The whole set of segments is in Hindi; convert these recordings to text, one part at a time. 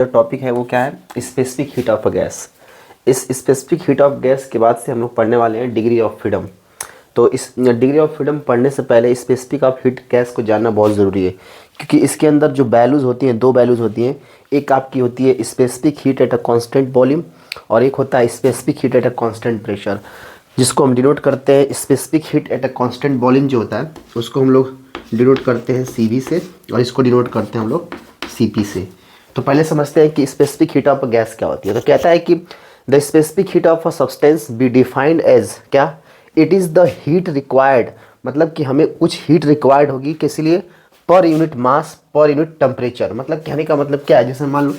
जो टॉपिक है वो क्या है, specific heat of a gas. इस स्पेसिफिक हीट ऑफ गैस के बाद से हम लोग पढ़ने वाले हैं डिग्री ऑफ फ्रीडम। तो इस डिग्री ऑफ फ्रीडम पढ़ने से पहले स्पेसिफिक ऑफ हीट गैस को जानना बहुत ज़रूरी है, क्योंकि इसके अंदर जो वैल्यूज़ होती हैं, दो वैल्यूज़ होती हैं। एक आपकी होती है specific heat at a constant volume, और एक होता है specific heat at a constant pressure, जिसको हम डिनोट करते हैं specific heat at a constant volume जो होता है उसको हम लोग डिनोट करते हैं CV से, और इसको डिनोट करते हैं हम लोग CP से। तो पहले समझते हैं कि specific heat of a gas क्या होती है। तो कहता है कि the specific heat of a substance be defined as क्या, it is the heat required, मतलब कि हमें कुछ हीट रिक्वायर्ड होगी किस लिए, पर यूनिट मास पर यूनिट टेम्परेचर। मतलब कहने का मतलब क्या है, जैसे मान लो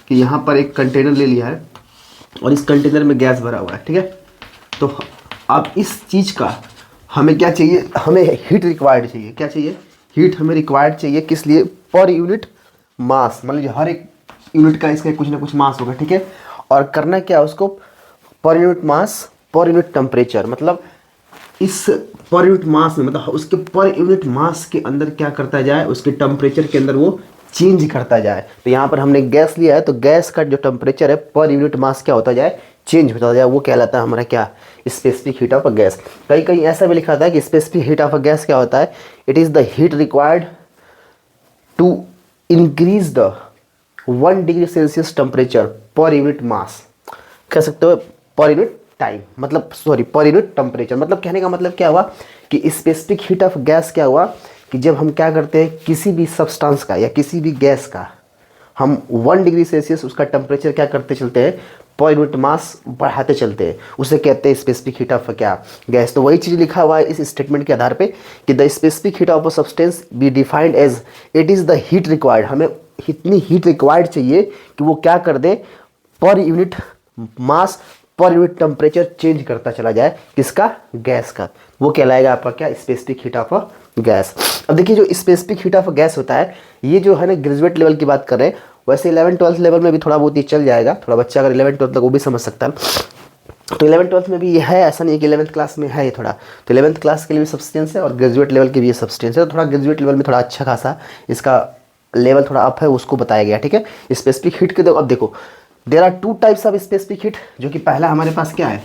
कि यहाँ पर एक कंटेनर ले लिया है और इस कंटेनर में गैस भरा हुआ है, ठीक है। तो अब इस चीज़ का हमें क्या चाहिए, हमें हीट रिक्वायर्ड चाहिए। क्या चाहिए, हीट हमें रिक्वायर्ड चाहिए किस लिए, पर यूनिट मास, मतलब हर एक यूनिट का इसका कुछ ना कुछ मास होगा, ठीक है। और करना क्या उसको, पर यूनिट मास पर यूनिट टेम्परेचर, मतलब इस पर यूनिट मास में, मतलब उसके पर यूनिट मास के अंदर क्या करता जाए, उसके टेम्परेचर के अंदर वो चेंज करता जाए। तो यहाँ पर हमने गैस लिया है, तो गैस का जो टेम्परेचर है पर यूनिट मास क्या होता जाए, चेंज होता जाए, वो कहलाता है हमारा क्या, specific heat of a gas. कहीं कहीं ऐसा भी लिखा था है कि specific heat of a gas क्या होता है, it is the heat required to increase the 1 degree Celsius temperature per unit mass, कह सकते हो पर यूनिट टाइम, मतलब सॉरी पर यूनिट टेम्परेचर। मतलब कहने का मतलब क्या हुआ कि स्पेसिफिक हीट ऑफ गैस क्या हुआ कि जब हम क्या करते हैं किसी भी सब्सटेंस का या किसी भी गैस का हम 1 डिग्री सेल्सियस उसका टेम्परेचर क्या करते चलते हैं, पर यूनिट मास बढ़ाते चलते हैं, उसे कहते हैं स्पेसिफिक हीट ऑफ क्या, गैस। तो वही चीज़ लिखा हुआ है इस स्टेटमेंट के आधार पे कि the specific heat of a substance be defined as it is the heat required, हमें इतनी हीट रिक्वायर्ड चाहिए कि वो क्या कर दे, पर यूनिट मास पर यूनिट टेम्परेचर चेंज करता चला जाए, किसका, गैस का। वो कहलाएगा आपका क्या, specific heat of a gas. अब देखिए जो specific heat of a gas होता है, ये जो है ना ग्रेजुएट लेवल की बात कर रहे हैं, वैसे 11th-12th लेवल में भी थोड़ा बहुत ये चल जाएगा, थोड़ा बच्चा अगर 11th-12th तक वो भी समझ सकता है। तो 11th-12th में भी ये है, ऐसा नहीं है कि 11th क्लास में है ये थोड़ा, तो 11th क्लास के लिए भी सब्सटेंस है और ग्रेजुएट लेवल के भी ये सब्सटेंस है। तो थोड़ा ग्रेजुएट लेवल में थोड़ा अच्छा खासा इसका लेवल थोड़ा अप है, उसको बताया गया, ठीक है। स्पेसिफिक हीट के अब देखो there are 2 types of specific heat, जो कि पहला हमारे पास क्या है,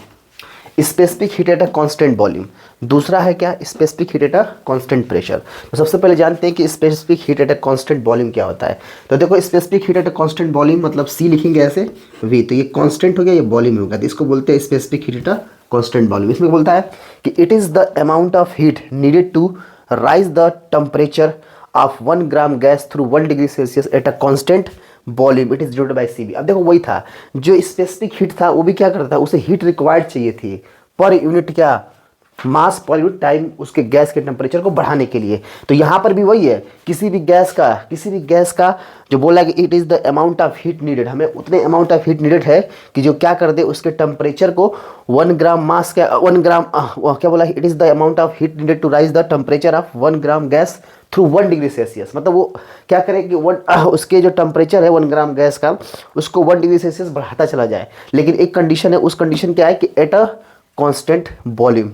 specific heat at a constant volume, दूसरा है क्या, specific heat at a constant pressure. तो सबसे पहले जानते हैं कि specific heat at a constant volume क्या होता है। तो देखो specific heat at a constant volume मतलब C लिखेंगे ऐसे V, तो ये कांस्टेंट हो गया, ये वॉल्यूम होगा, तो इसको बोलते हैं specific heat at a constant volume. इसमें बोलता है कि it is the amount of heat needed to raise the temperature of 1 gram gas through 1 degree Celsius at a constant volume, it is denoted by CV। अब देखो वही था, जो स्पेसिफिक हीट था वो भी क्या करता है, उसे हीट रिक्वायर्ड चाहिए थी पर यूनिट क्या, मास पर यूनिट टाइम, उसके गैस के टेम्परेचर को बढ़ाने के लिए। तो यहाँ पर भी वही है, किसी भी गैस का जो बोला कि it is the amount of heat needed, हमें उतने अमाउंट ऑफ हीट नीडेड है कि जो क्या कर दे, उसके टेम्परेचर को 1 ग्राम मास का 1 ग्राम क्या बोला, it is the amount of heat needed to raise the temperature of 1 gram gas through 1 degree Celsius. मतलब वो क्या करे कि उसके जो टेम्परेचर है 1 ग्राम गैस का, उसको 1 डिग्री सेल्सियस बढ़ाता चला जाए। लेकिन एक कंडीशन है, उस कंडीशन क्या है कि एट अ कांस्टेंट वॉल्यूम,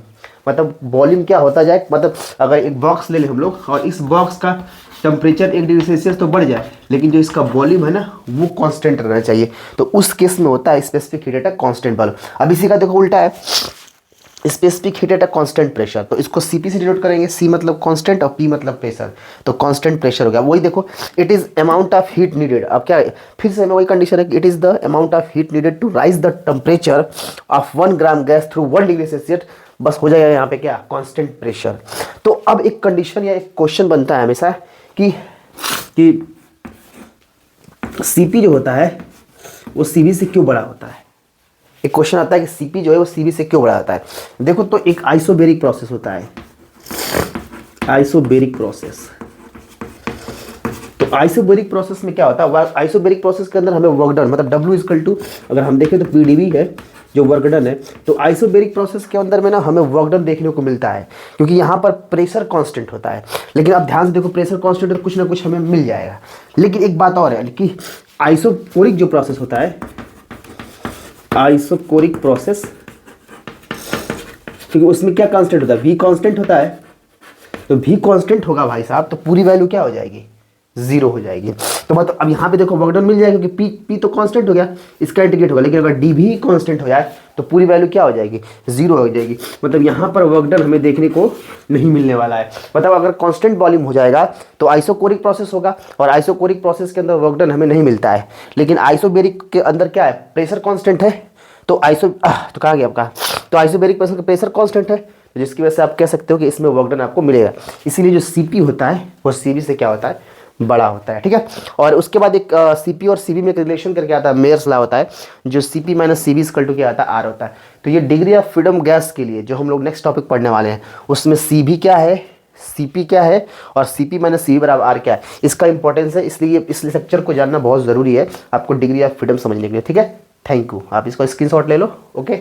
मतलब वॉल्यूम क्या होता जाए, मतलब अगर एक बॉक्स ले लें हम लोग और इस बॉक्स का टेम्परेचर 1 डिग्री सेल्सियस तो बढ़ जाए, लेकिन जो इसका वॉल्यूम है ना वो कांस्टेंट रहना चाहिए। तो उस केस में होता है specific heat at a constant volume. अब इसी का देखो उल्टा है, specific heat at a constant pressure, तो इसको CP से डिनोट करेंगे, C मतलब कांस्टेंट और P मतलब प्रेशर, तो कांस्टेंट प्रेशर हो गया। वही देखो it is amount of heat needed, अब क्या है, फिर से हमें वही कंडीशन है कि it is the amount of heat needed to raise the temperature of 1 gram gas through 1 degree Celsius, बस हो जाएगा यहाँ पे क्या, कांस्टेंट प्रेशर। तो अब एक कंडीशन या एक क्वेश्चन बनता है हमेशा कि CP जो होता है वो CV से क्यों बड़ा होता है। एक क्वेश्चन आता है कि CP जो है वो CV से क्यों बड़ा होता है। देखो तो एक आइसोबेरिक प्रोसेस होता है, आइसोबेरिक प्रोसेस। तो आइसोबेरिक प्रोसेस में क्या होता है, आइसोबेरिक प्रोसेस के अंदर हमें वर्क डन मतलब W इक्वल टू, अगर हम देखें तो PdV है जो वर्क डन है। तो आइसोबेरिक प्रोसेस के अंदर में ना हमें वर्क डन देखने को मिलता है, क्योंकि यहाँ पर प्रेशर कांस्टेंट होता है। लेकिन अब ध्यान से देखो, प्रेशर कांस्टेंट तो कुछ ना कुछ हमें मिल जाएगा, लेकिन एक बात और है कि आइसोकोरिक जो प्रोसेस होता है, आइसोकोरिक प्रोसेस, क्योंकि उसमें क्या कांस्टेंट होता है, V कांस्टेंट होता है। तो V कांस्टेंट होगा भाई साहब, तो पूरी वैल्यू क्या हो जाएगी, 0 हो जाएगी। तो मतलब अब यहाँ पे देखो वर्क डन मिल जाएगा क्योंकि पी तो कांस्टेंट हो गया, इसका इंटीग्रेट होगा, लेकिन अगर डी भी कांस्टेंट हो जाए तो पूरी वैल्यू क्या हो जाएगी, 0 हो जाएगी। मतलब यहाँ पर वर्क डन हमें देखने को नहीं मिलने वाला है। मतलब अगर कांस्टेंट वॉल्यूम हो जाएगा तो आइसोकोरिक प्रोसेस होगा, और आइसोकोरिक प्रोसेस के अंदर वर्क डन हमें नहीं मिलता है। लेकिन आइसोबेरिक के अंदर क्या है, प्रेशर कांस्टेंट है, तो तो कहाँ गया आपका, तो आइसोबेरिक प्रेशर कांस्टेंट है, तो जिसकी वजह से आप कह सकते हो कि इसमें वर्क डन आपको मिलेगा। इसीलिए जो सीपी होता है वो सीबी से क्या होता है, बड़ा होता है। ठीक है, और उसके बाद एक सीपी और सीबी में एक रिलेशन करके आता है, मेयर्स लॉ होता है, जो CP minus CV equal to क्या आता है, आर होता है। तो ये डिग्री ऑफ फ्रीडम गैस के लिए जो हम लोग नेक्स्ट टॉपिक पढ़ने वाले हैं, उसमें सीबी क्या है, सीपी क्या है, और सीपी माइनस सीबी बराबर आर क्या है, इसका इंपॉर्टेंस है। इसलिए इस लेक्चर को जानना बहुत ज़रूरी है आपको डिग्री ऑफ फ्रीडम समझने के लिए। ठीक है, थैंक यू। आप इसका स्क्रीनशॉट ले लो। ओके।